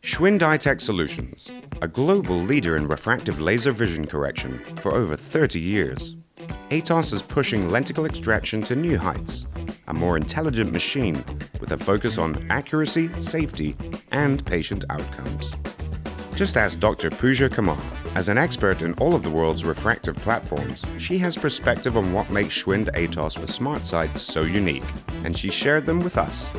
Schwind Eye-Tech Solutions, a global leader in refractive laser vision correction for over 30 years. ATOS is pushing lenticle extraction to new heights, a more intelligent machine with a focus on accuracy, safety, and patient outcomes. Just ask Dr. Pooja Kumar. As an expert in all of the world's refractive platforms, she has perspective on what makes Schwind ATOS with SmartSight so unique, and she shared them with us.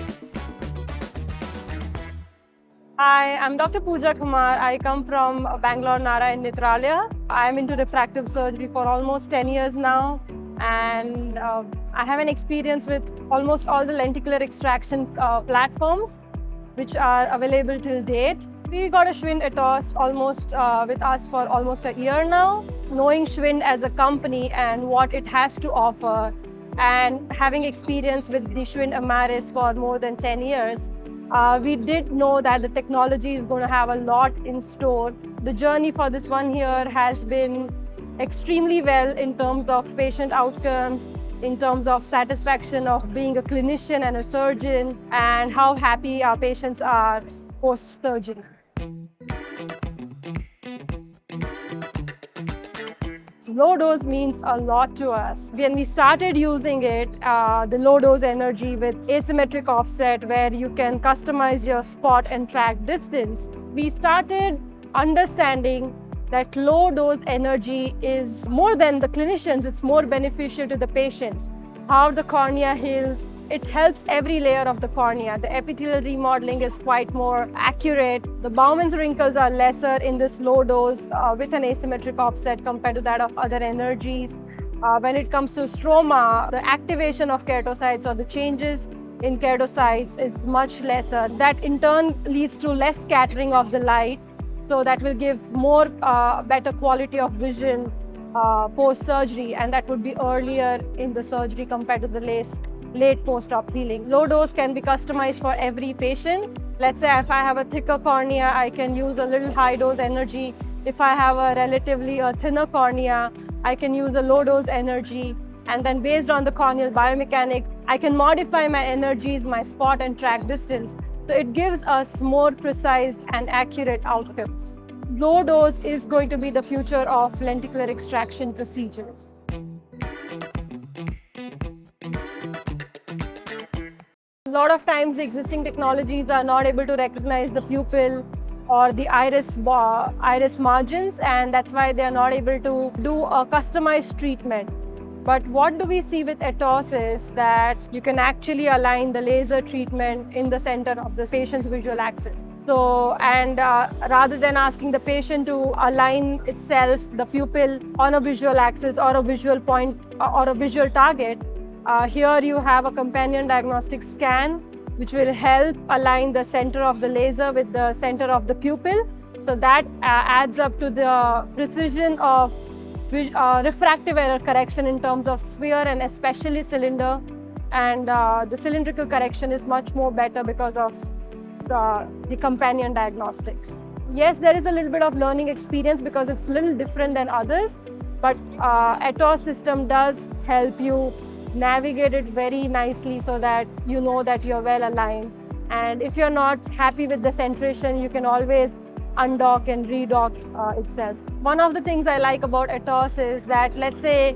Hi, I'm Dr. Pooja Kumar. I come from Bangalore, Nara in Nethralaya. I'm into refractive surgery for almost 10 years now, and I have an experience with almost all the lenticular extraction platforms which are available till date. We got a Schwind ATOS almost with us for almost a year now. Knowing Schwind as a company and what it has to offer, and having experience with the Schwind Amaris for more than 10 years, we did know that the technology is going to have a lot in store. The journey for this 1 year has been extremely well in terms of patient outcomes, in terms of satisfaction of being a clinician and a surgeon, and how happy our patients are post-surgery. Low dose means a lot to us. When we started using it, the low dose energy with asymmetric offset where you can customize your spot and track distance, we started understanding that low dose energy is more than the clinicians, it's more beneficial to the patients. How the cornea heals, it helps every layer of the cornea. The epithelial remodeling is quite more accurate. The Bowman's wrinkles are lesser in this low dose with an asymmetric offset compared to that of other energies. When it comes to stroma, the activation of keratocytes or the changes in keratocytes is much lesser. That in turn leads to less scattering of the light. So that will give more better quality of vision post-surgery, and that would be earlier in the surgery compared to the late post-op healing. Low dose can be customized for every patient. Let's say if I have a thicker cornea, I can use a little high dose energy. If I have a relatively thinner cornea, I can use a low dose energy. And then based on the corneal biomechanics, I can modify my energies, my spot and track distance. So it gives us more precise and accurate outcomes. Low dose is going to be the future of lenticular extraction procedures. A lot of times the existing technologies are not able to recognize the pupil or the iris margins, and that's why they are not able to do a customized treatment. But what do we see with ATOS is that you can actually align the laser treatment in the center of the patient's visual axis. So, and rather than asking the patient to align itself, the pupil on a visual axis or a visual point or a visual target, here you have a companion diagnostic scan which will help align the center of the laser with the center of the pupil. So that adds up to the precision of refractive error correction in terms of sphere and especially cylinder. And the cylindrical correction is much more better because of the companion diagnostics. Yes, there is a little bit of learning experience because it's a little different than others, but ATOS system does help you navigate it very nicely so that you know that you're well aligned. And if you're not happy with the centration, you can always undock and redock itself. One of the things I like about ATOS is that, let's say,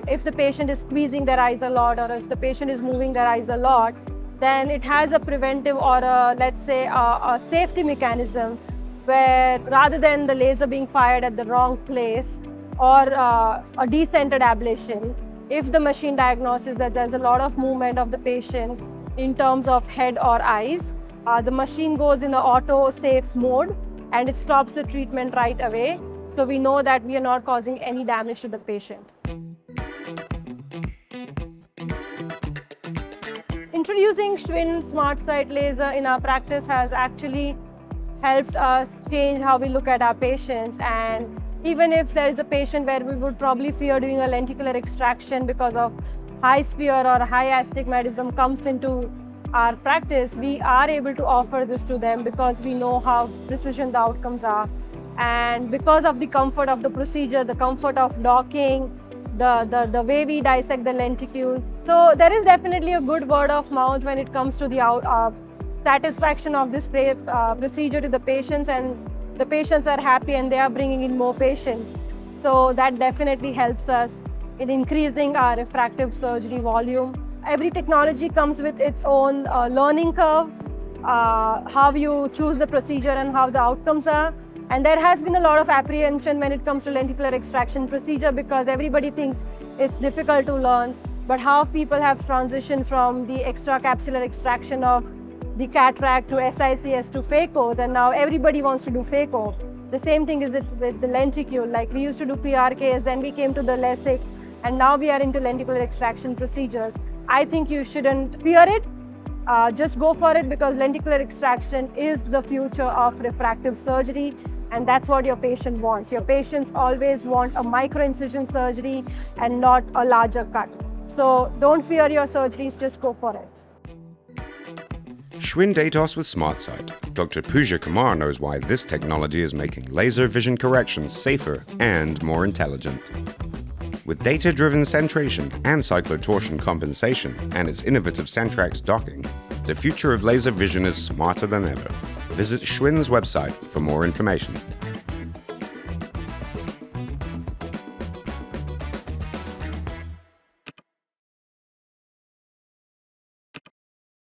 if the patient is squeezing their eyes a lot or if the patient is moving their eyes a lot, then it has a preventive or let's say a safety mechanism where rather than the laser being fired at the wrong place or a decentered ablation, if the machine diagnoses that there's a lot of movement of the patient in terms of head or eyes, the machine goes in the auto-safe mode and it stops the treatment right away. So we know that we are not causing any damage to the patient. Introducing Schwind SmartSight laser in our practice has actually helped us change how we look at our patients. And even if there is a patient where we would probably fear doing a lenticular extraction because of high sphere or high astigmatism comes into our practice, we are able to offer this to them because we know how precision the outcomes are. And because of the comfort of the procedure, the comfort of docking, the way we dissect the lenticule. So there is definitely a good word of mouth when it comes to the satisfaction of this procedure to the patients, and the patients are happy and they are bringing in more patients. So that definitely helps us in increasing our refractive surgery volume. Every technology comes with its own learning curve, how you choose the procedure and how the outcomes are. And there has been a lot of apprehension when it comes to lenticular extraction procedure because everybody thinks it's difficult to learn. But how people have transitioned from the extracapsular extraction of the cataract to SICS to phacos, and now everybody wants to do phaco. The same thing is with the lenticule. Like we used to do PRKs, then we came to the LASIK, and now we are into lenticular extraction procedures. I think you shouldn't fear it. Just go for it because lenticular extraction is the future of refractive surgery, and that's what your patient wants. Your patients always want a micro-incision surgery and not a larger cut. So don't fear your surgeries, just go for it. Schwind ATOS with SmartSight. Dr. Pooja Kumar knows why this technology is making laser vision corrections safer and more intelligent. With data-driven centration and cyclotorsion compensation and its innovative Centrax docking, the future of laser vision is smarter than ever. Visit Schwind's website for more information.